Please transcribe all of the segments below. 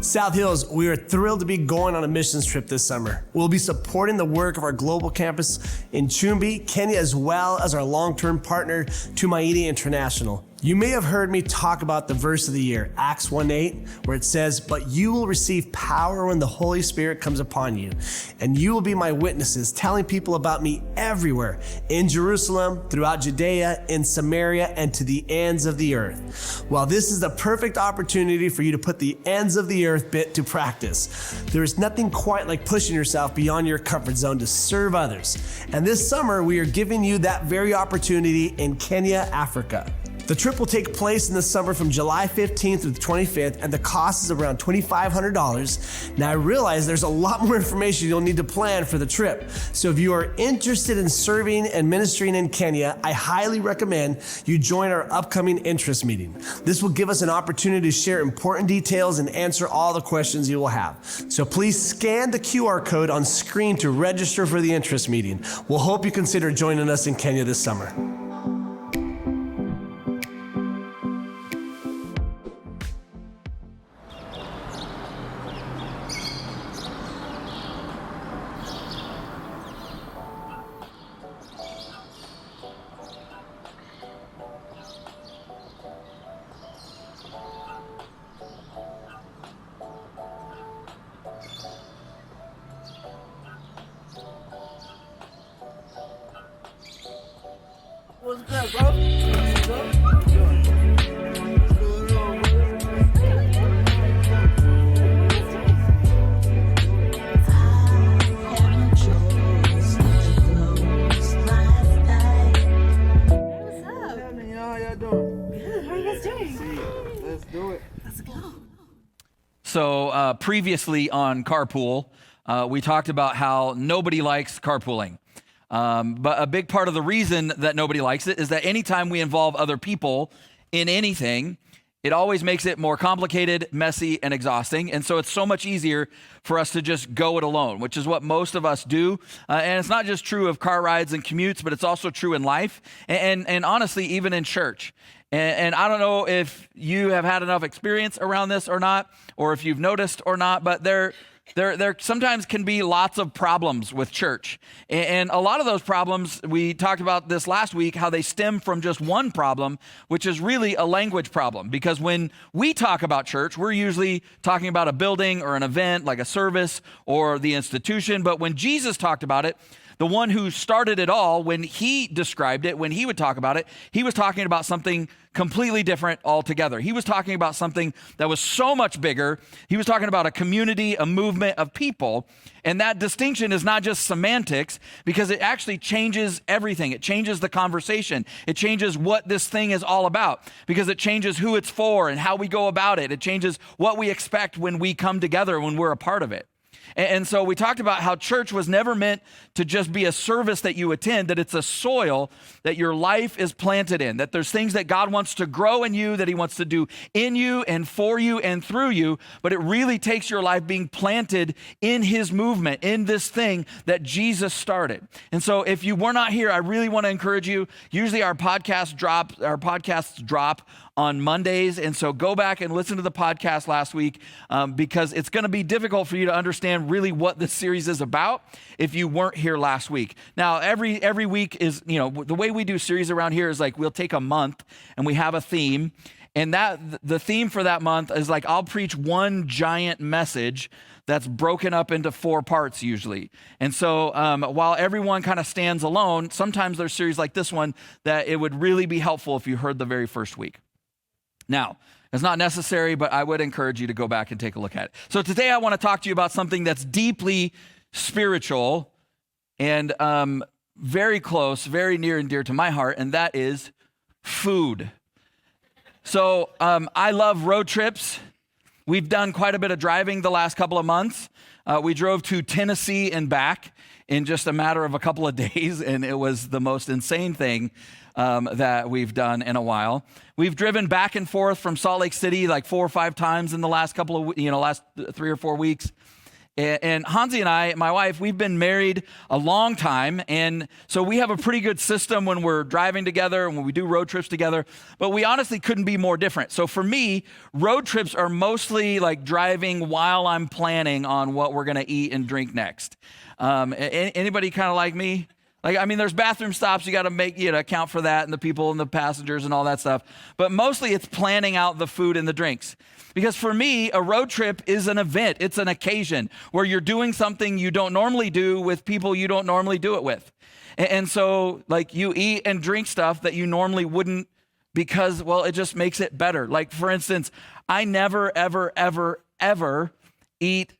South Hills, we are thrilled to be going on a missions trip this summer. We'll be supporting the work of our global campus in Chumbi, Kenya, as well as our long-term partner, Tumaini International. You may have heard me talk about the verse of the year, Acts 1:8, where it says, "But you will receive power when the Holy Spirit comes upon you, and you will be my witnesses, telling people about me everywhere, in Jerusalem, throughout Judea, in Samaria, and to the ends of the earth." Well, this is the perfect opportunity for you to put the ends of the earth bit to practice. There is nothing quite like pushing yourself beyond your comfort zone to serve others. And this summer, we are giving you that very opportunity in Kenya, Africa. The trip will take place in the summer from July 15th through the 25th, and the cost is around $2,500. Now, I realize there's a lot more information you'll need to plan for the trip. So if you are interested in serving and ministering in Kenya, I highly recommend you join our upcoming interest meeting. This will give us an opportunity to share important details and answer all the questions you will have. So please scan the QR code on screen to register for the interest meeting. We'll hope you consider joining us in Kenya this summer. What's good, bro? What's good? How you doing? What's going on, What's up? happening, y'all? How y'all doing? Good. How are you guys doing? See, let's do it. Let's go. So previously on Carpool, we talked about how nobody likes carpooling. But a big part of the reason that nobody likes it is that anytime we involve other people in anything, it always makes it more complicated, messy, and exhausting. And so it's so much easier for us to just go it alone, which is what most of us do. And it's not just true of car rides and commutes, but it's also true in life and honestly, even in church. And I don't know if you have had enough experience around this or not, or if you've noticed or not, but there sometimes can be lots of problems with church. And a lot of those problems, we talked about this last week, how they stem from just one problem, which is really a language problem. Because when we talk about church, we're usually talking about a building or an event like a service or the institution. But when Jesus talked about it, the one who started it all, when he described it, when he would talk about it, he was talking about something completely different altogether. He was talking about something that was so much bigger. He was talking about a community, a movement of people. And that distinction is not just semantics, because it actually changes everything. It changes the conversation. It changes what this thing is all about, because it changes who it's for and how we go about it. It changes what we expect when we come together, when we're a part of it. And so we talked about how church was never meant to just be a service that you attend, that it's a soil that your life is planted in, that there's things that God wants to grow in you, that he wants to do in you and for you and through you, but it really takes your life being planted in his movement, in this thing that Jesus started. And so if you were not here, I really want to encourage you. Usually our podcasts drop on Mondays. And so go back and listen to the podcast last week because it's going to be difficult for you to understand really what this series is about if you weren't here last week. Now, every week is, the way we do series around here is like we'll take a month and we have a theme. And the theme for that month is like I'll preach one giant message that's broken up into 4 parts usually. And so while everyone kind of stands alone, sometimes there's series like this one that it would really be helpful if you heard the very first week. Now, it's not necessary, but I would encourage you to go back and take a look at it. So today I want to talk to you about something that's deeply spiritual and very close, very near and dear to my heart, and that is food. So I love road trips. We've done quite a bit of driving the last couple of months. We drove to Tennessee and back in just a matter of a couple of days, and it was the most insane thing that we've done in a while. We've driven back and forth from Salt Lake City like 4 or 5 times in the last last 3 or 4 weeks. And Hansi and I, my wife, we've been married a long time. And so we have a pretty good system when we're driving together and when we do road trips together. But we honestly couldn't be more different. So for me, road trips are mostly like driving while I'm planning on what we're going to eat and drink next. Anybody kind of like me? There's bathroom stops. You got to account for that and the people and the passengers and all that stuff. But mostly it's planning out the food and the drinks. Because for me, a road trip is an event. It's an occasion where you're doing something you don't normally do with people you don't normally do it with. And so like you eat and drink stuff that you normally wouldn't because, well, it just makes it better. Like for instance, I never, ever, ever, ever eat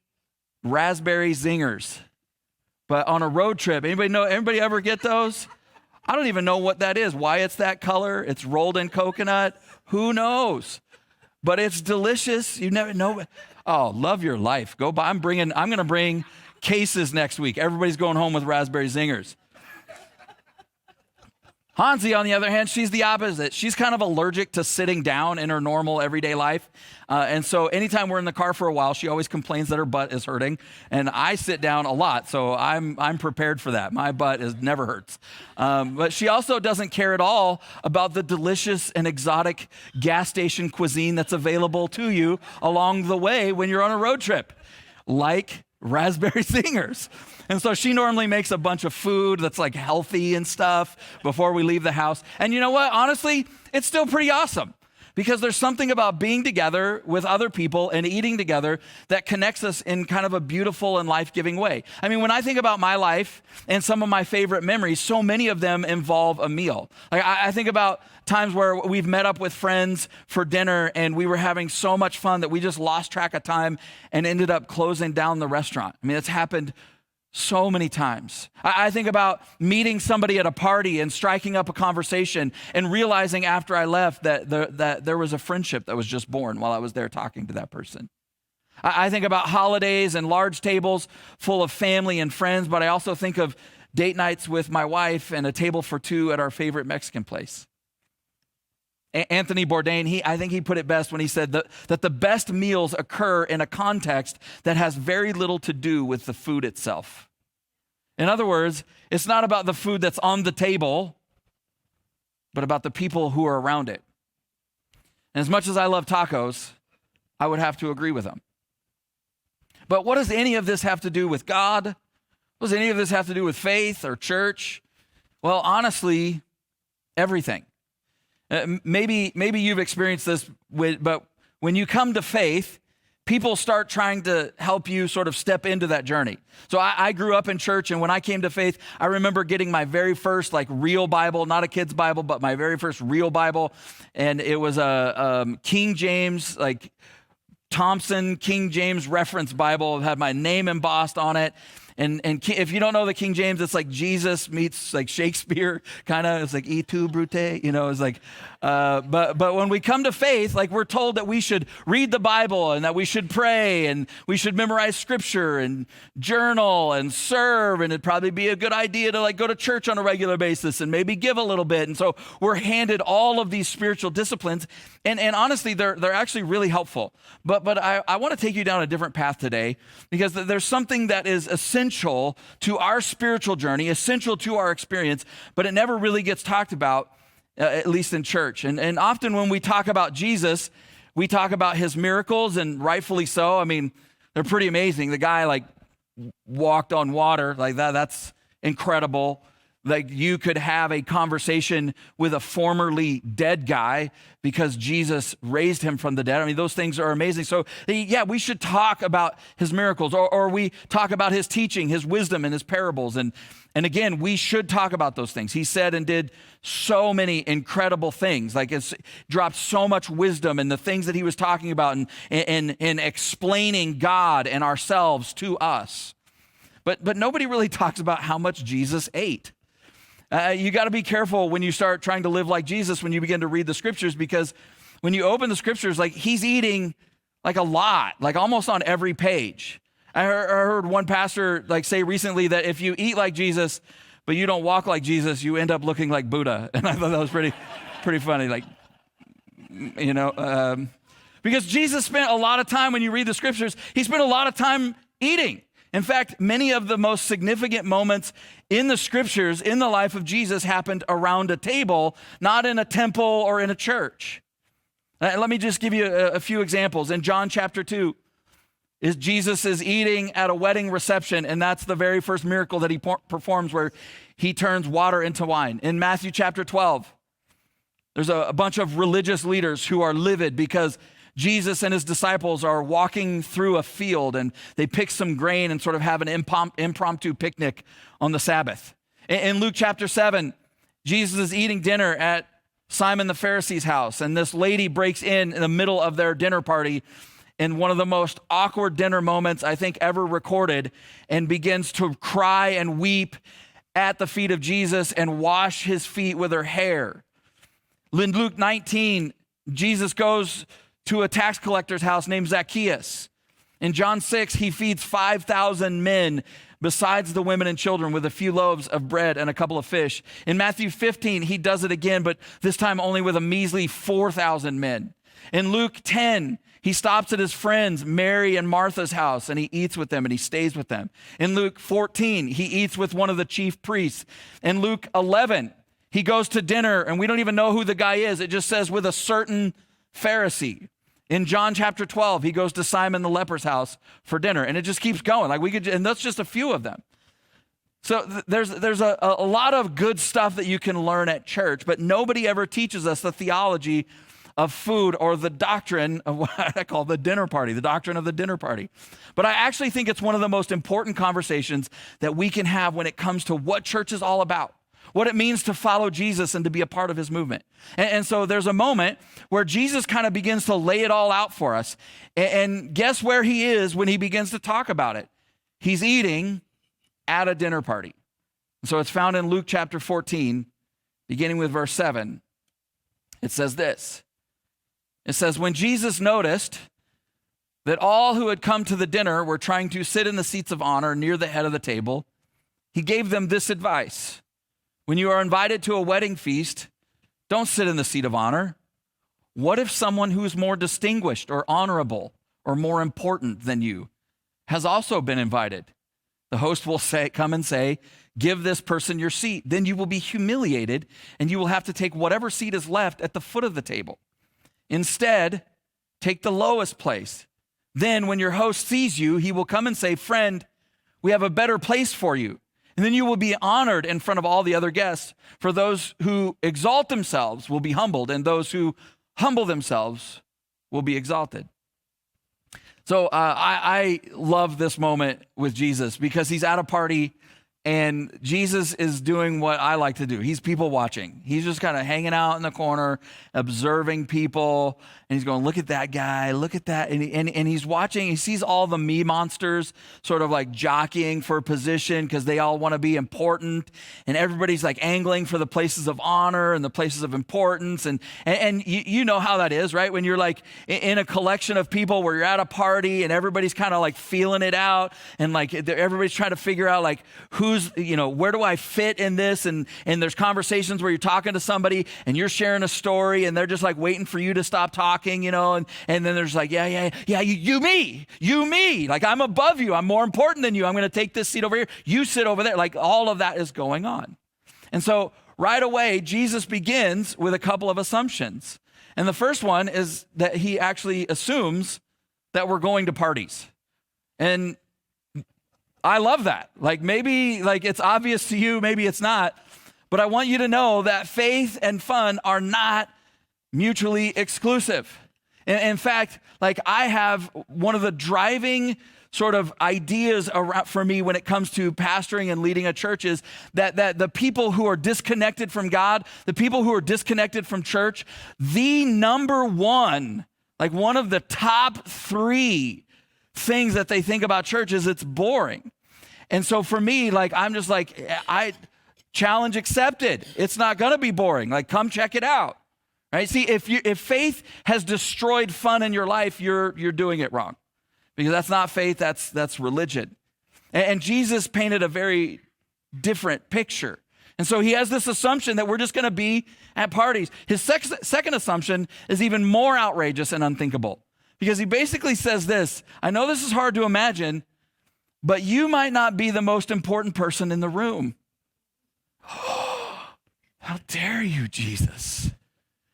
raspberry zingers. But on a road trip, anybody ever get those? I don't even know what that is, why it's that color. It's rolled in coconut. Who knows? But it's delicious. You never know. Oh, love your life. Go buy. I'm going to bring cases next week. Everybody's going home with raspberry zingers. Hansi, on the other hand, she's the opposite. She's kind of allergic to sitting down in her normal everyday life. And so anytime we're in the car for a while, she always complains that her butt is hurting. And I sit down a lot, so I'm prepared for that. My butt never hurts. But she also doesn't care at all about the delicious and exotic gas station cuisine that's available to you along the way when you're on a road trip, like raspberry zingers. And so she normally makes a bunch of food that's like healthy and stuff before we leave the house. And you know what? Honestly, it's still pretty awesome because there's something about being together with other people and eating together that connects us in kind of a beautiful and life-giving way. I mean, when I think about my life and some of my favorite memories, so many of them involve a meal. Like I think about times where we've met up with friends for dinner and we were having so much fun that we just lost track of time and ended up closing down the restaurant. I mean, it's happened so many times. I think about meeting somebody at a party and striking up a conversation and realizing after I left that there was a friendship that was just born while I was there talking to that person. I think about holidays and large tables full of family and friends, but I also think of date nights with my wife and a table for two at our favorite Mexican place. Anthony Bourdain, I think he put it best when he said that the best meals occur in a context that has very little to do with the food itself. In other words, it's not about the food that's on the table, but about the people who are around it. And as much as I love tacos, I would have to agree with him. But what does any of this have to do with God? What does any of this have to do with faith or church? Well, honestly, everything. Maybe you've experienced this, but when you come to faith, people start trying to help you sort of step into that journey. So I grew up in church, and when I came to faith, I remember getting my very first real Bible, not a kid's Bible, but my very first real Bible, and it was a King James, Thompson King James reference Bible. It had my name embossed on it. And if you don't know the King James, it's like Jesus meets like Shakespeare, kind of. It's like et tu, Brute, it's like, but when we come to faith, we're told that we should read the Bible and that we should pray and we should memorize scripture and journal and serve. And it'd probably be a good idea to go to church on a regular basis and maybe give a little bit. And so we're handed all of these spiritual disciplines. And honestly, they're actually really helpful. But I want to take you down a different path today because there's something that is essential to our spiritual journey, essential to our experience, but it never really gets talked about, at least in church. And often when we talk about Jesus, we talk about his miracles, and rightfully so. I mean, they're pretty amazing. The guy walked on water, that's incredible. You could have a conversation with a formerly dead guy because Jesus raised him from the dead. I mean, those things are amazing. So yeah, we should talk about his miracles, or we talk about his teaching, his wisdom, and his parables. And again, we should talk about those things. He said and did so many incredible things. It's dropped so much wisdom in the things that he was talking about and explaining God and ourselves to us. But nobody really talks about how much Jesus ate. You got to be careful when you start trying to live like Jesus when you begin to read the scriptures, because when you open the scriptures, he's eating a lot, almost on every page. I heard one pastor say recently that if you eat like Jesus, but you don't walk like Jesus, you end up looking like Buddha. And I thought that was pretty funny. Because Jesus spent a lot of time, when you read the scriptures, he spent a lot of time eating. In fact, many of the most significant moments in the scriptures in the life of Jesus happened around a table, not in a temple or in a church. Let me just give you a few examples. In John chapter 2, Jesus is eating at a wedding reception, and that's the very first miracle that he performs where he turns water into wine. In Matthew chapter 12, there's a bunch of religious leaders who are livid because Jesus and his disciples are walking through a field and they pick some grain and sort of have an impromptu picnic on the Sabbath. In Luke chapter 7, Jesus is eating dinner at Simon the Pharisee's house, and this lady breaks in the middle of their dinner party in one of the most awkward dinner moments I think ever recorded, and begins to cry and weep at the feet of Jesus and wash his feet with her hair. In Luke 19, Jesus goes to a tax collector's house named Zacchaeus. In John 6, he feeds 5,000 men besides the women and children with a few loaves of bread and a couple of fish. In Matthew 15, he does it again, but this time only with a measly 4,000 men. In Luke 10, he stops at his friends Mary and Martha's house, and he eats with them and he stays with them. In Luke 14, he eats with one of the chief priests. In Luke 11, he goes to dinner, and we don't even know who the guy is. It just says with a certain Pharisee. In John chapter 12, he goes to Simon the leper's house for dinner, and it just keeps going. And that's just a few of them. So there's a lot of good stuff that you can learn at church, but nobody ever teaches us the theology of food or the doctrine of what I call the dinner party, the doctrine of the dinner party. But I actually think it's one of the most important conversations that we can have when it comes to what church is all about, what it means to follow Jesus and to be a part of his movement. And so there's a moment where Jesus kind of begins to lay it all out for us. And guess where he is when he begins to talk about it? He's eating at a dinner party. So it's found in Luke chapter 14, beginning with verse 7. It says this. It says, when Jesus noticed that all who had come to the dinner were trying to sit in the seats of honor near the head of the table, he gave them this advice. When you are invited to a wedding feast, don't sit in the seat of honor. What if someone who is more distinguished or honorable or more important than you has also been invited? The host will come and say, give this person your seat. Then you will be humiliated and you will have to take whatever seat is left at the foot of the table. Instead, take the lowest place. Then when your host sees you, he will come and say, friend, we have a better place for you. And then you will be honored in front of all the other guests. For those who exalt themselves will be humbled, and those who humble themselves will be exalted. So I love this moment with Jesus because he's at a party and Jesus is doing what I like to do. He's people watching. He's just kind of hanging out in the corner, observing people. And he's going, look at that guy, look at that. And he's watching, he sees all the me monsters sort of like jockeying for position because they all want to be important. And everybody's like angling for the places of honor and the places of importance. And you know how that is, right? When you're like in a collection of people where you're at a party and everybody's kind of like feeling it out. And like everybody's trying to figure out like who's, where do I fit in this? And there's conversations where you're talking to somebody and you're sharing a story and they're just like waiting for you to stop talking. And then there's like, you me. Like I'm above you. I'm more important than you. I'm going to take this seat over here. You sit over there. Like all of that is going on. And so right away, Jesus begins with a couple of assumptions. And the first one is that he actually assumes that we're going to parties. And I love that. Like maybe like it's obvious to you, maybe it's not. But I want you to know that faith and fun are not mutually exclusive. In fact, like I have one of the driving sort of ideas around for me when it comes to pastoring and leading a church is that the people who are disconnected from God, the people who are disconnected from church, the number one, like one of the top three things that they think about church is it's boring. And so for me, like I'm just like, challenge accepted. It's not going to be boring. Like come check it out. Right? See, if faith has destroyed fun in your life, you're doing it wrong. Because that's not faith, that's religion. And Jesus painted a very different picture. And so he has this assumption that we're just going to be at parties. His second assumption is even more outrageous and unthinkable. Because he basically says this, I know this is hard to imagine, but you might not be the most important person in the room. How dare you, Jesus?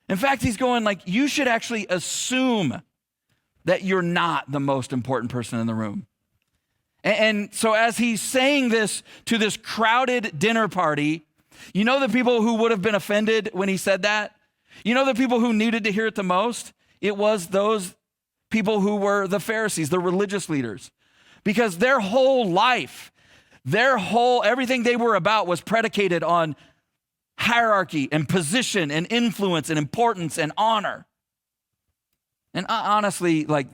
In fact, he's going like, you should actually assume that you're not the most important person in the room. And so as he's saying this to this crowded dinner party, you know the people who would have been offended when he said that? You know the people who needed to hear it the most? It was those people who were the Pharisees, the religious leaders. Because their whole life, everything they were about was predicated on hierarchy and position and influence and importance and honor. And honestly, like,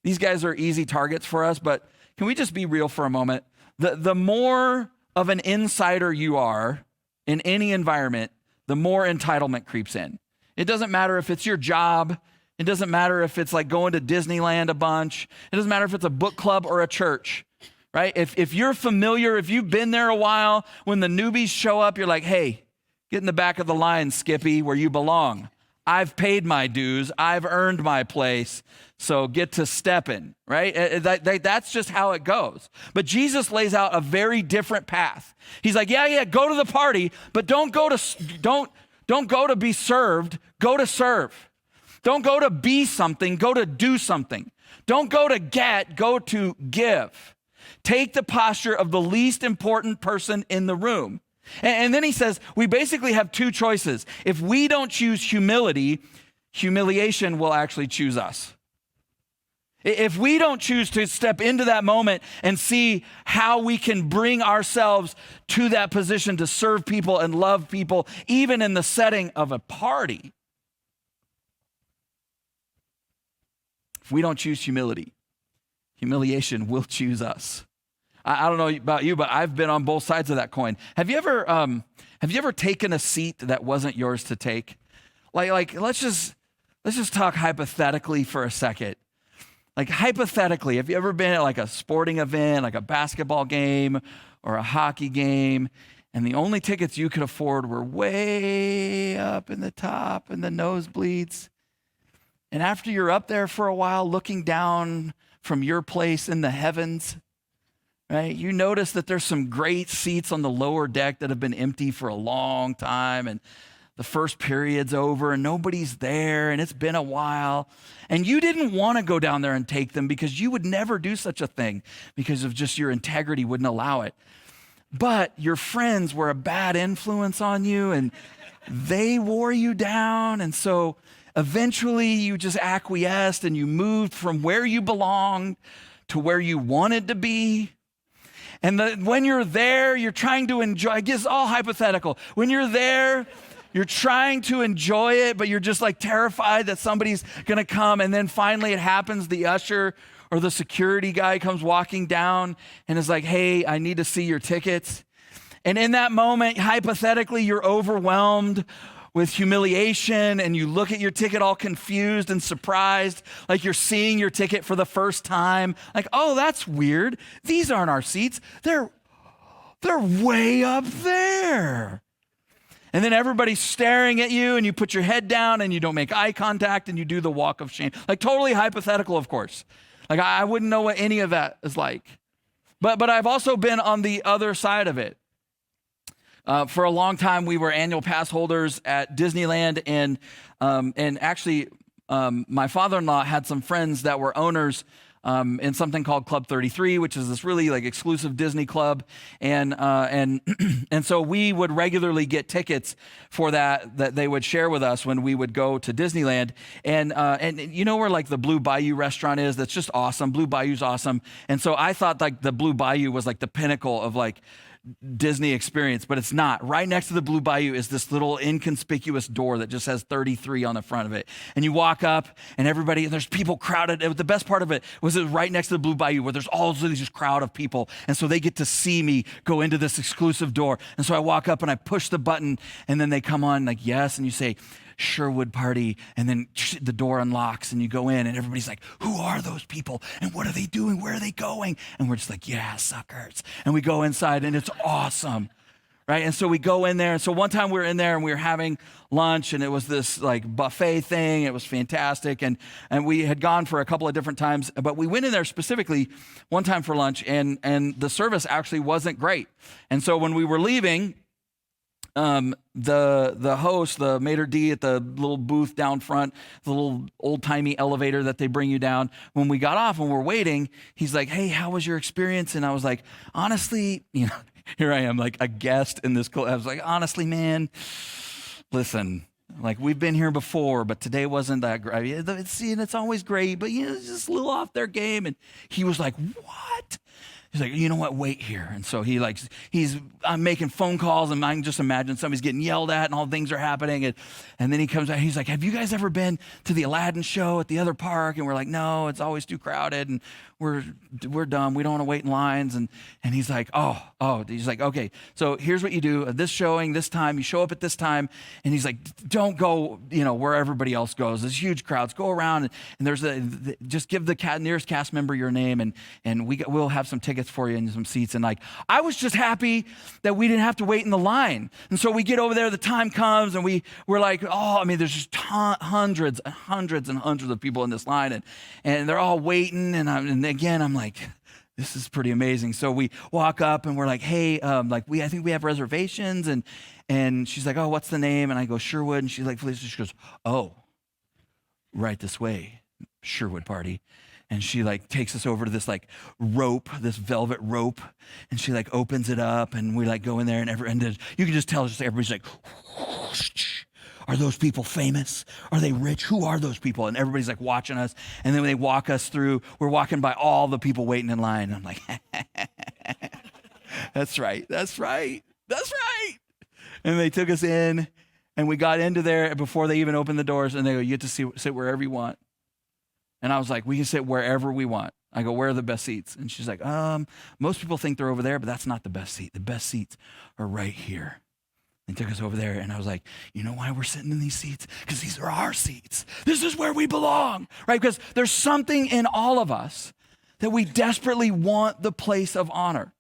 these guys are easy targets for us, but can we just be real for a moment? The more of an insider you are in any environment, the more entitlement creeps in. It doesn't matter if it's your job. It doesn't matter if it's like going to Disneyland a bunch. It doesn't matter if it's a book club or a church, right? If you're familiar, if you've been there a while, when the newbies show up, you're like, hey, get in the back of the line, Skippy, where you belong. I've paid my dues. I've earned my place. So get to stepping, right? That's just how it goes. But Jesus lays out a very different path. He's like, yeah, go to the party, but don't go to be served. Go to serve. Don't go to be something. Go to do something. Don't go to get. Go to give. Take the posture of the least important person in the room. And then he says, we basically have two choices. If we don't choose humility, humiliation will actually choose us. If we don't choose to step into that moment and see how we can bring ourselves to that position to serve people and love people, even in the setting of a party, if we don't choose humility, humiliation will choose us. I don't know about you, but I've been on both sides of that coin. Have you ever taken a seat that wasn't yours to take? Like let's just talk hypothetically for a second. Like hypothetically, have you ever been at like a sporting event, like a basketball game or a hockey game, and the only tickets you could afford were way up in the top in the nosebleeds? And after you're up there for a while, looking down from your place in the heavens, right? You notice that there's some great seats on the lower deck that have been empty for a long time, and the first period's over and nobody's there and it's been a while. And you didn't want to go down there and take them because you would never do such a thing because of just your integrity wouldn't allow it. But your friends were a bad influence on you and they wore you down. And so eventually you just acquiesced and you moved from where you belonged to where you wanted to be. And when you're there, you're trying to enjoy, I guess all hypothetical. When you're there, you're trying to enjoy it, but you're just like terrified that somebody's gonna come. And then finally it happens, the usher or the security guy comes walking down and is like, hey, I need to see your tickets. And in that moment, hypothetically, you're overwhelmed with humiliation and you look at your ticket all confused and surprised, like you're seeing your ticket for the first time. Like, oh, that's weird. These aren't our seats. They're way up there. And then everybody's staring at you and you put your head down and you don't make eye contact and you do the walk of shame. Like totally hypothetical, of course. Like I wouldn't know what any of that is like. But I've also been on the other side of it. For a long time, we were annual pass holders at Disneyland, and actually, my father-in-law had some friends that were owners in something called Club 33, which is this really like exclusive Disney club, and so we would regularly get tickets for that they would share with us when we would go to Disneyland, and you know where like the Blue Bayou restaurant is? That's just awesome. Blue Bayou's awesome, and so I thought like the Blue Bayou was like the pinnacle of like Disney experience, but it's not. Right next to the Blue Bayou is this little inconspicuous door that just has 33 on the front of it. And you walk up and there's people crowded. The best part of it was right next to the Blue Bayou where there's all this crowd of people. And so they get to see me go into this exclusive door. And so I walk up and I push the button and then they come on like, yes. And you say, Sherwood Party, and then the door unlocks and you go in and everybody's like, who are those people and what are they doing, where are they going? And we're just like, yeah, suckers. And we go inside and it's awesome, right? And so we go in there. And so one time we were in there and we were having lunch, and it was this like buffet thing. It was fantastic. And we had gone for a couple of different times, but we went in there specifically one time for lunch, and the service actually wasn't great. And so when we were leaving, the host, the maitre d' at the little booth down front, the little old-timey elevator that they bring you down, when we got off and we're waiting, he's like, hey, how was your experience? And I was like, honestly, here I am, like a guest in this. I was like, honestly, man, listen, like we've been here before, but today wasn't that great. It's always great, but it's just a little off their game. And he was like, what? He's like, you know what, wait here. And so I'm making phone calls, and I can just imagine somebody's getting yelled at and all things are happening. And then he comes out, he's like, have you guys ever been to the Aladdin show at the other park? And we're like, no, it's always too crowded, and we're dumb. We don't want to wait in lines. And he's like, he's like, okay, so here's what you do. This showing, this time, you show up at this time. And he's like, don't go, where everybody else goes. There's huge crowds. Go around, and there's just give the nearest cast member your name, and we'll have some tickets for you and some seats. And like, I was just happy that we didn't have to wait in the line. And so we get over there, the time comes, and we're like, there's just hundreds and hundreds and hundreds of people in this line, and they're all waiting. And again, I'm like, this is pretty amazing. So we walk up and we're like, hey, I think we have reservations. And she's like, oh, what's the name? And I go, Sherwood. And she's like, Felicia. She goes, oh, right this way, Sherwood party. And she like takes us over to this like rope, this velvet rope, and she like opens it up, and we like go in there, and you can just tell, just everybody's like, whoosh. Are those people famous? Are they rich? Who are those people? And everybody's like watching us. And then when they walk us through, we're walking by all the people waiting in line. I'm like, that's right. And they took us in, and we got into there before they even opened the doors, and they go, you get to sit wherever you want. And I was like, we can sit wherever we want. I go, where are the best seats? And she's like, most people think they're over there, but that's not the best seat. The best seats are right here. And took us over there, and I was like, you know why we're sitting in these seats? Because these are our seats. This is where we belong, right? Because there's something in all of us that we desperately want the place of honor.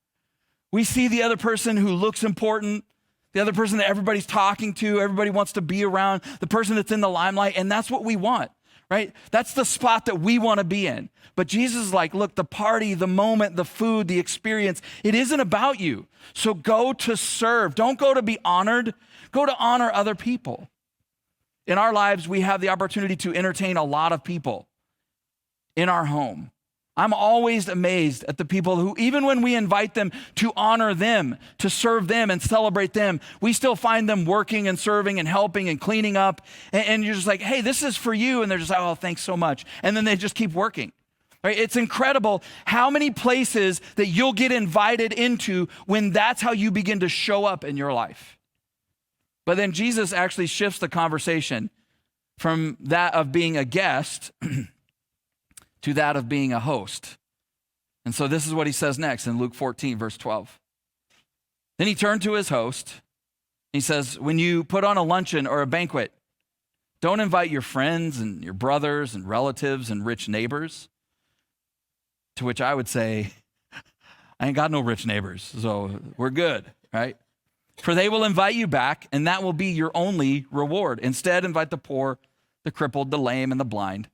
We see the other person who looks important, the other person that everybody's talking to, everybody wants to be around, the person that's in the limelight, and that's what we want. Right? That's the spot that we want to be in. But Jesus is like, look, the party, the moment, the food, the experience, it isn't about you. So go to serve. Don't go to be honored. Go to honor other people. In our lives, we have the opportunity to entertain a lot of people in our home. I'm always amazed at the people who, even when we invite them to honor them, to serve them and celebrate them, we still find them working and serving and helping and cleaning up. And you're just like, hey, this is for you. And they're just like, oh, thanks so much. And then they just keep working. Right? It's incredible how many places that you'll get invited into when that's how you begin to show up in your life. But then Jesus actually shifts the conversation from that of being a guest to that of being a host. And so this is what he says next in Luke 14, verse 12. Then he turned to his host. He says, when you put on a luncheon or a banquet, don't invite your friends and your brothers and relatives and rich neighbors. To which I would say, I ain't got no rich neighbors, so we're good, right? For they will invite you back, and that will be your only reward. Instead, invite the poor, the crippled, the lame, and the blind.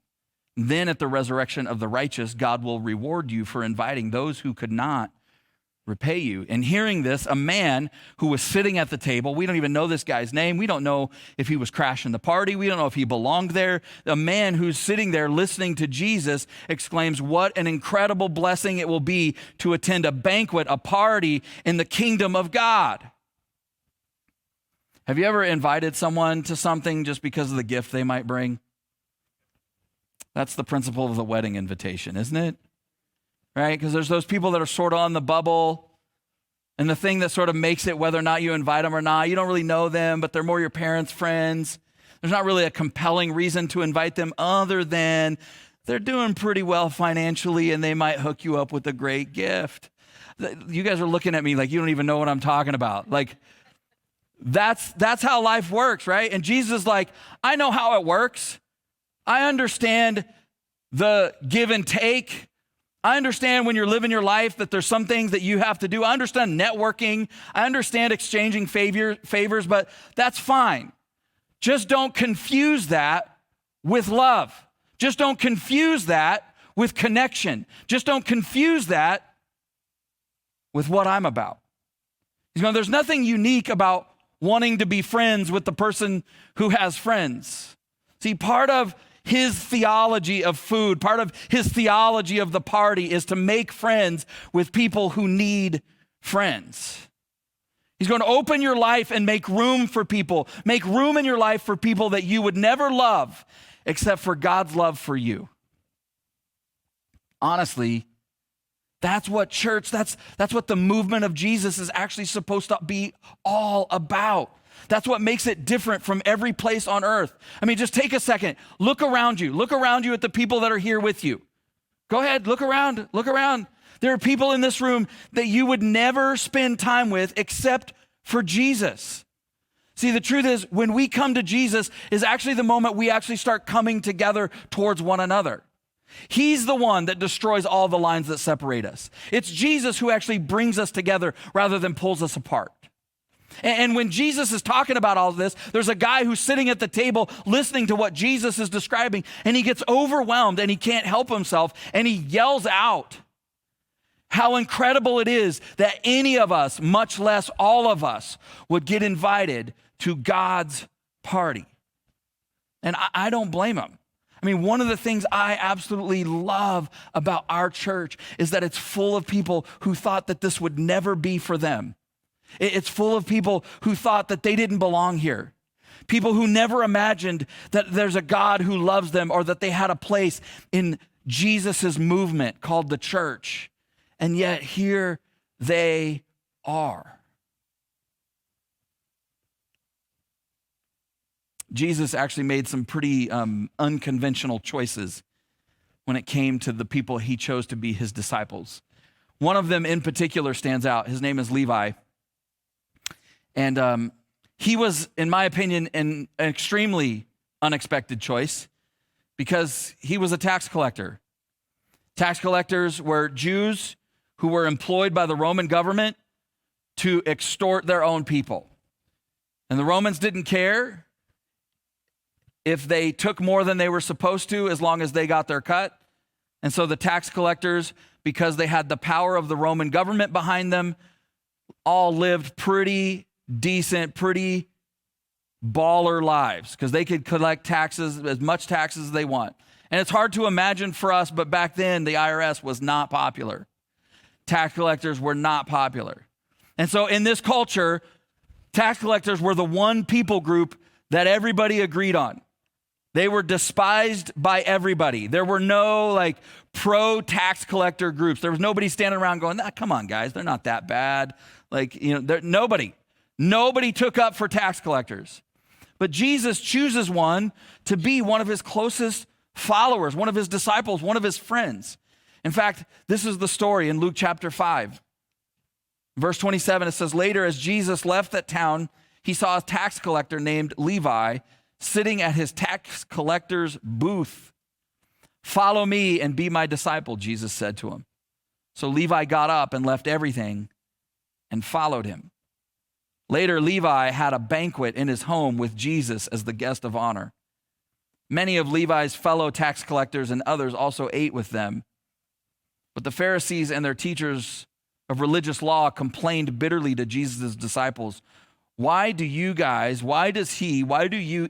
Then at the resurrection of the righteous, God will reward you for inviting those who could not repay you. And hearing this, a man who was sitting at the table, we don't even know this guy's name. We don't know if he was crashing the party. We don't know if he belonged there. A man who's sitting there listening to Jesus exclaims, what an incredible blessing it will be to attend a banquet, a party in the kingdom of God. Have you ever invited someone to something just because of the gift they might bring? That's the principle of the wedding invitation, isn't it? Right? Because there's those people that are sort of on the bubble, and the thing that sort of makes it whether or not you invite them or not, you don't really know them, but they're more your parents' friends. There's not really a compelling reason to invite them other than they're doing pretty well financially and they might hook you up with a great gift. You guys are looking at me like you don't even know what I'm talking about. Like, that's how life works, right? And Jesus is like, I know how it works. I understand the give and take. I understand when you're living your life that there's some things that you have to do. I understand networking. I understand exchanging favors, but that's fine. Just don't confuse that with love. Just don't confuse that with connection. Just don't confuse that with what I'm about. He's going, there's nothing unique about wanting to be friends with the person who has friends. See, part of his theology of food, part of his theology of the party is to make friends with people who need friends. He's going to open your life and make room for people. Make room in your life for people that you would never love except for God's love for you. Honestly, that's what church, that's what the movement of Jesus is actually supposed to be all about. That's what makes it different from every place on earth. I mean, just take a second. Look around you. Look around you at the people that are here with you. Go ahead, look around. Look around. There are people in this room that you would never spend time with except for Jesus. See, the truth is, when we come to Jesus is actually the moment we actually start coming together towards one another. He's the one that destroys all the lines that separate us. It's Jesus who actually brings us together rather than pulls us apart. And when Jesus is talking about all of this, there's a guy who's sitting at the table listening to what Jesus is describing, and he gets overwhelmed and he can't help himself, and he yells out how incredible it is that any of us, much less all of us, would get invited to God's party. And I don't blame him. I mean, one of the things I absolutely love about our church is that it's full of people who thought that this would never be for them. It's full of people who thought that they didn't belong here. People who never imagined that there's a God who loves them or that they had a place in Jesus's movement called the church. And yet here they are. Jesus actually made some pretty unconventional choices when it came to the people he chose to be his disciples. One of them in particular stands out. His name is Levi. And he was, in my opinion, an extremely unexpected choice because he was a tax collector. Tax collectors were Jews who were employed by the Roman government to extort their own people. And the Romans didn't care if they took more than they were supposed to as long as they got their cut. And so the tax collectors, because they had the power of the Roman government behind them, all lived pretty decent, pretty baller lives because they could collect taxes, as much taxes as they want. And it's hard to imagine for us, but back then the IRS was not popular. Tax collectors were not popular. And so in this culture, tax collectors were the one people group that everybody agreed on. They were despised by everybody. There were no pro tax collector groups. There was nobody standing around going, come on guys, they're not that bad. Nobody took up for tax collectors. But Jesus chooses one to be one of his closest followers, one of his disciples, one of his friends. In fact, this is the story in Luke chapter 5. Verse 27, it says, later as Jesus left that town, he saw a tax collector named Levi sitting at his tax collector's booth. Follow me and be my disciple, Jesus said to him. So Levi got up and left everything and followed him. Later, Levi had a banquet in his home with Jesus as the guest of honor. Many of Levi's fellow tax collectors and others also ate with them. But the Pharisees and their teachers of religious law complained bitterly to Jesus' disciples. Why do you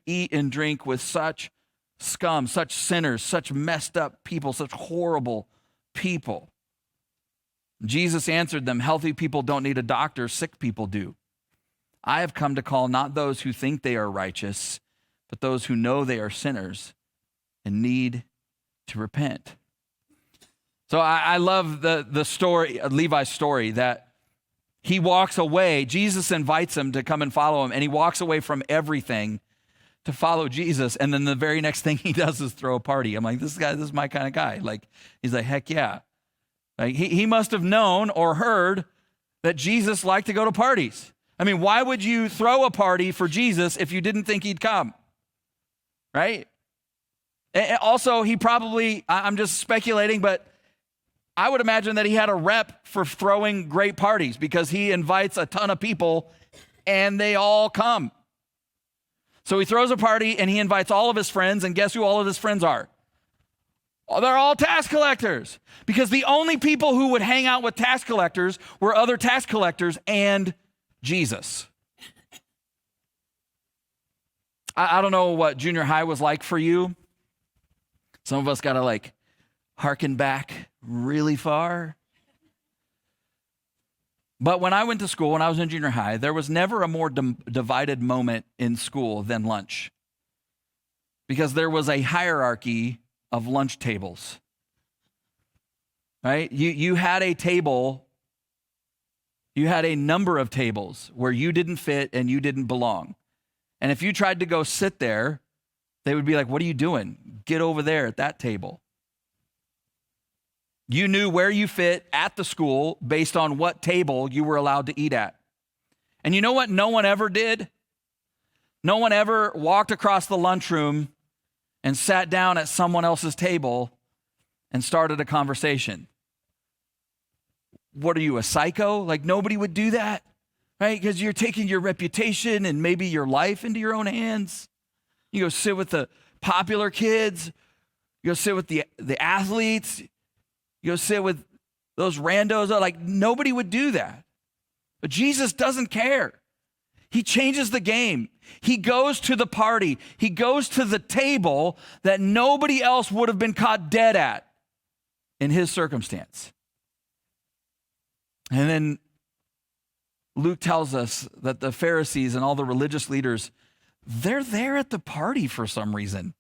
eat and drink with such scum, such sinners, such messed up people, such horrible people? Jesus answered them, healthy people don't need a doctor, sick people do. I have come to call not those who think they are righteous, but those who know they are sinners and need to repent. So I love the story, Levi's story, that he walks away. Jesus invites him to come and follow him, and he walks away from everything to follow Jesus. And then the very next thing he does is throw a party. I'm like, this is my kind of guy. He's like, heck yeah. He must have known or heard that Jesus liked to go to parties. I mean, why would you throw a party for Jesus if you didn't think he'd come? Right? And also, he probably, I'm just speculating, but I would imagine that he had a rep for throwing great parties because he invites a ton of people and they all come. So he throws a party and he invites all of his friends, and guess who all of his friends are? They're all tax collectors, because the only people who would hang out with tax collectors were other tax collectors and Jesus. I don't know what junior high was like for you. Some of us got to harken back really far. But when I went to school, when I was in junior high, there was never a more divided moment in school than lunch, because there was a hierarchy of lunch tables, right? You had a table, you had a number of tables where you didn't fit and you didn't belong. And if you tried to go sit there, they would be like, what are you doing? Get over there at that table. You knew where you fit at the school based on what table you were allowed to eat at. And you know what no one ever did? No one ever walked across the lunchroom and sat down at someone else's table and started a conversation. What are you, a psycho? Nobody would do that, right? Because you're taking your reputation and maybe your life into your own hands. You go sit with the popular kids. You go sit with the athletes. You go sit with those randos. Nobody would do that. But Jesus doesn't care. He changes the game. He goes to the party. He goes to the table that nobody else would have been caught dead at in his circumstance. And then Luke tells us that the Pharisees and all the religious leaders, they're there at the party for some reason.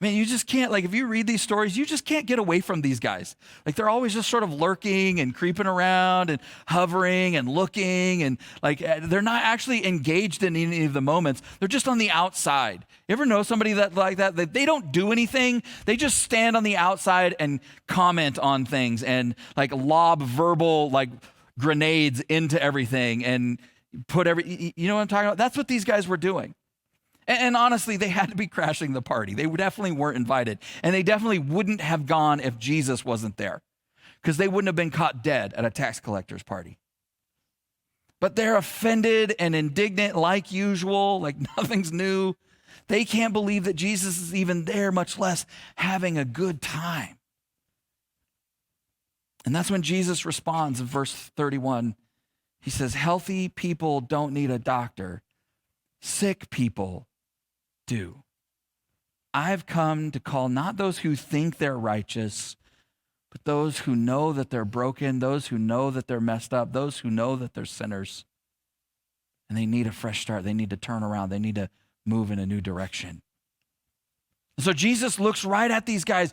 Man, you just can't, if you read these stories, you just can't get away from these guys. They're always just sort of lurking and creeping around and hovering and looking, and they're not actually engaged in any of the moments. They're just on the outside. You ever know somebody like that? They don't do anything. They just stand on the outside and comment on things and lob verbal grenades into everything and put you know what I'm talking about? That's what these guys were doing. And honestly, they had to be crashing the party. They definitely weren't invited. And they definitely wouldn't have gone if Jesus wasn't there, because they wouldn't have been caught dead at a tax collector's party. But they're offended and indignant like usual, nothing's new. They can't believe that Jesus is even there, much less having a good time. And that's when Jesus responds in verse 31. He says, healthy people don't need a doctor. Sick people do. I've come to call not those who think they're righteous, but those who know that they're broken, those who know that they're messed up, those who know that they're sinners. And they need a fresh start. They need to turn around. They need to move in a new direction. So Jesus looks right at these guys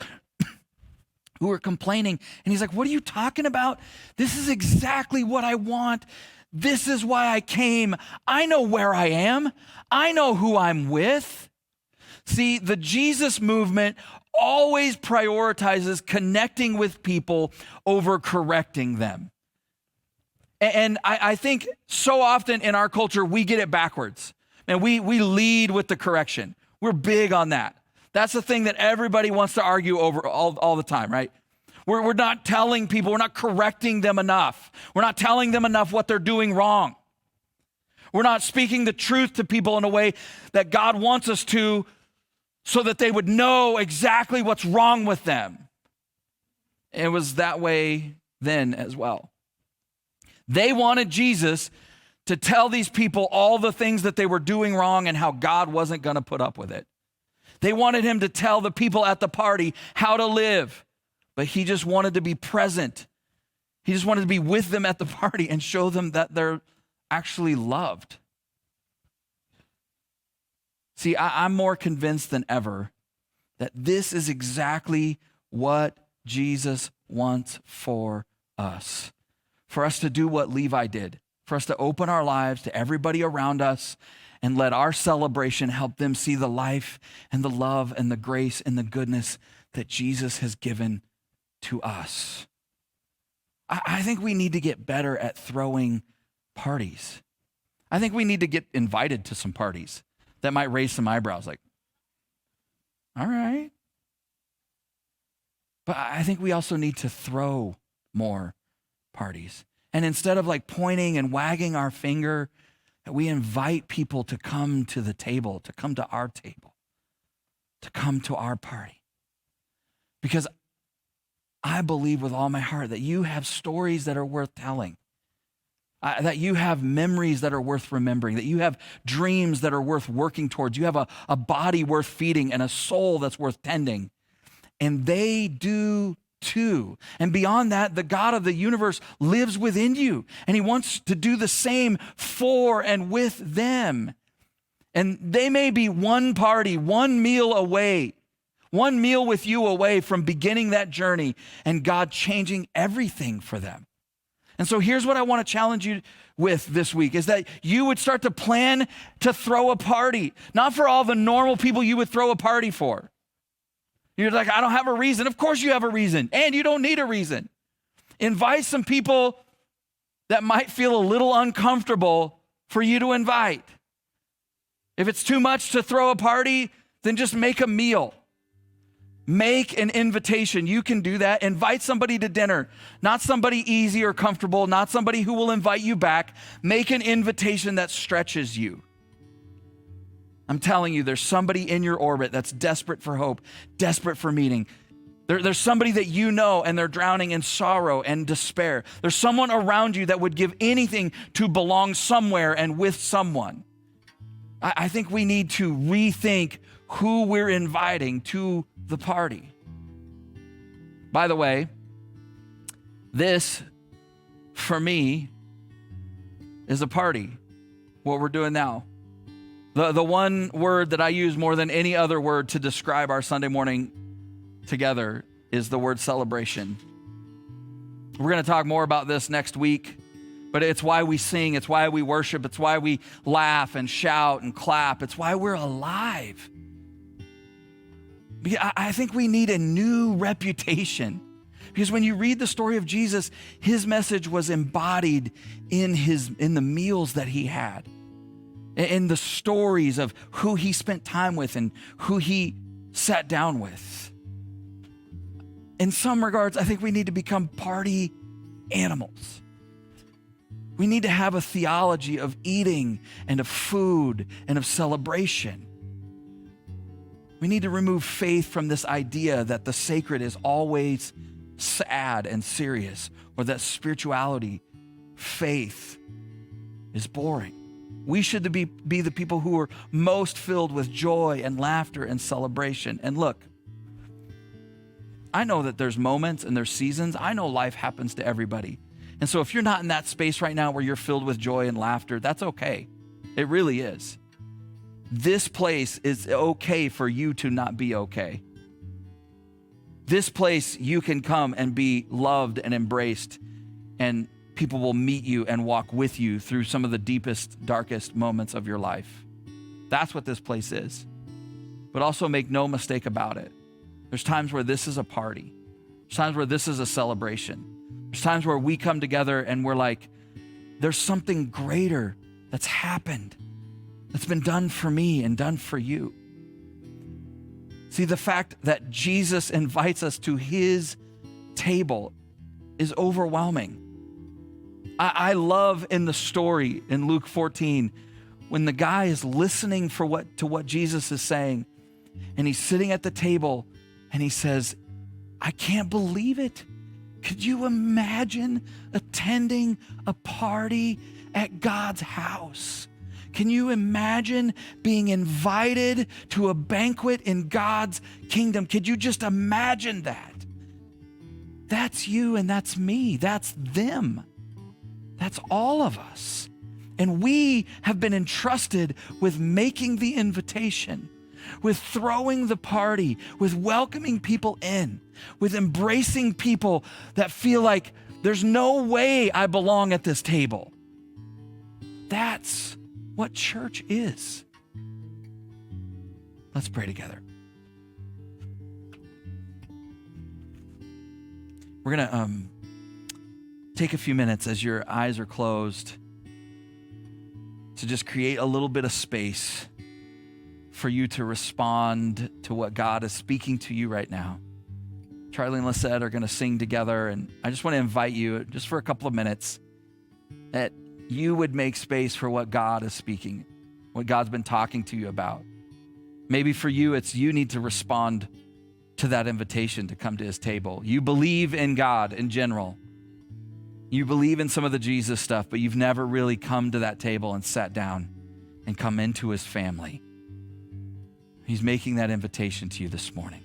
who are complaining, and he's like, what are you talking about? This is exactly what I want. This is why I came. I know where I am. I know who I'm with. See, the Jesus movement always prioritizes connecting with people over correcting them. And I think so often in our culture, we get it backwards. And we lead with the correction. We're big on that. That's the thing that everybody wants to argue over all the time, right? We're not telling people, we're not correcting them enough. We're not telling them enough what they're doing wrong. We're not speaking the truth to people in a way that God wants us to, so that they would know exactly what's wrong with them. And it was that way then as well. They wanted Jesus to tell these people all the things that they were doing wrong and how God wasn't going to put up with it. They wanted him to tell the people at the party how to live. But he just wanted to be present. He just wanted to be with them at the party and show them that they're actually loved. See, I'm more convinced than ever that this is exactly what Jesus wants for us. For us to do what Levi did. For us to open our lives to everybody around us and let our celebration help them see the life and the love and the grace and the goodness that Jesus has given to us. I think we need to get better at throwing parties. I think we need to get invited to some parties that might raise some eyebrows, all right. But I think we also need to throw more parties. And instead of like pointing and wagging our finger, we invite people to come to the table, to come to our table, to come to our party. Because I believe with all my heart that you have stories that are worth telling, that you have memories that are worth remembering, that you have dreams that are worth working towards. You have a body worth feeding and a soul that's worth tending. And they do too. And beyond that, the God of the universe lives within you, and he wants to do the same for and with them. And they may be one party, one meal away, one meal with you away from beginning that journey and God changing everything for them. And so here's what I want to challenge you with this week is that you would start to plan to throw a party, not for all the normal people you would throw a party for. You're like, I don't have a reason. Of course you have a reason, and you don't need a reason. Invite some people that might feel a little uncomfortable for you to invite. If it's too much to throw a party, then just make a meal. Make an invitation. You can do that. Invite somebody to dinner, not somebody easy or comfortable, not somebody who will invite you back. Make an invitation that stretches you. I'm telling you, there's somebody in your orbit that's desperate for hope, desperate for meaning. There's somebody that you know and they're drowning in sorrow and despair. There's someone around you that would give anything to belong somewhere and with someone. I think we need to rethink who we're inviting to the party. By the way, this, for me, is a party, what we're doing now. The one word that I use more than any other word to describe our Sunday morning together is the word celebration. We're going to talk more about this next week, but it's why we sing, it's why we worship, it's why we laugh and shout and clap, it's why we're alive. I think we need a new reputation, because when you read the story of Jesus, his message was embodied in the meals that he had, in the stories of who he spent time with and who he sat down with. In some regards, I think we need to become party animals. We need to have a theology of eating and of food and of celebration. We need to remove faith from this idea that the sacred is always sad and serious, or that spirituality, faith, is boring. We should be the people who are most filled with joy and laughter and celebration. And look, I know that there's moments and there's seasons. I know life happens to everybody. And so if you're not in that space right now where you're filled with joy and laughter, that's okay. It really is. This place is okay for you to not be okay. This place you can come and be loved and embraced, and people will meet you and walk with you through some of the deepest, darkest moments of your life. That's what this place is. But also make no mistake about it. There's times where this is a party. There's times where this is a celebration. There's times where we come together and we're like, there's something greater that's happened, that's been done for me and done for you. See, the fact that Jesus invites us to his table is overwhelming. I love in the story in Luke 14, when the guy is listening to what Jesus is saying, and he's sitting at the table and he says, I can't believe it. Could you imagine attending a party at God's house? Can you imagine being invited to a banquet in God's kingdom? Could you just imagine that? That's you and that's me. That's them. That's all of us. And we have been entrusted with making the invitation, with throwing the party, with welcoming people in, with embracing people that feel like there's no way I belong at this table. That's what church is. Let's pray together. We're going to take a few minutes as your eyes are closed to just create a little bit of space for you to respond to what God is speaking to you right now. Charlie and Lisette are going to sing together. And I just want to invite you, just for a couple of minutes, that you would make space for what God is speaking, what God's been talking to you about. Maybe for you, it's you need to respond to that invitation to come to his table. You believe in God in general. You believe in some of the Jesus stuff, but you've never really come to that table and sat down and come into his family. He's making that invitation to you this morning.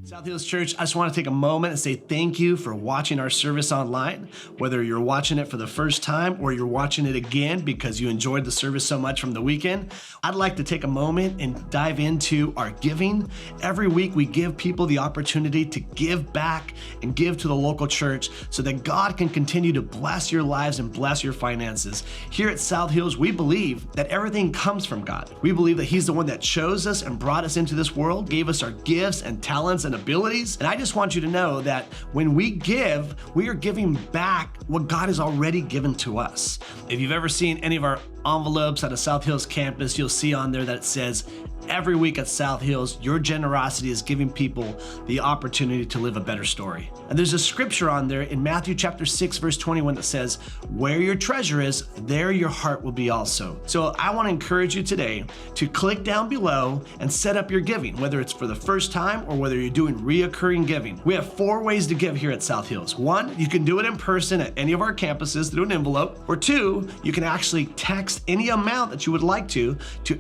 South Hills Church, I just want to take a moment and say thank you for watching our service online. Whether you're watching it for the first time or you're watching it again because you enjoyed the service so much from the weekend, I'd like to take a moment and dive into our giving. Every week we give people the opportunity to give back and give to the local church so that God can continue to bless your lives and bless your finances. Here at South Hills, we believe that everything comes from God. We believe that he's the one that chose us and brought us into this world, gave us our gifts and talents and abilities. And I just want you to know that when we give, we are giving back what God has already given to us. If you've ever seen any of our envelopes at a South Hills campus, you'll see on there that it says, every week at South Hills, your generosity is giving people the opportunity to live a better story. And there's a scripture on there in Matthew chapter 6, verse 21 that says, where your treasure is, there your heart will be also. So I want to encourage you today to click down below and set up your giving, whether it's for the first time or whether you're doing reoccurring giving. We have 4 ways to give here at South Hills. 1, you can do it in person at any of our campuses through an envelope. Or 2, you can actually text any amount that you would like to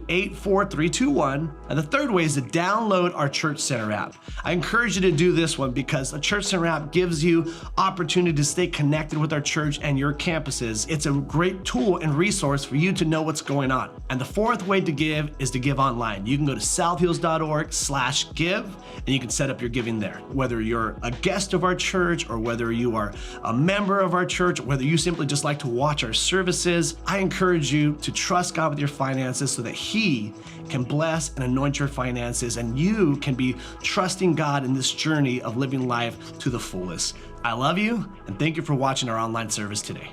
84321. And the 3rd way is to download our Church Center app. I encourage you to do this one because the Church Center app gives you opportunity to stay connected with our church and your campuses. It's a great tool and resource for you to know what's going on. And the 4th way to give is to give online. You can go to southhills.org/give and you can set up your giving there. Whether you're a guest of our church or whether you are a member of our church, whether you simply just like to watch our services, I encourage you to trust God with your finances so that he can bless and anoint your finances and you can be trusting God in this journey of living life to the fullest. I love you and thank you for watching our online service today.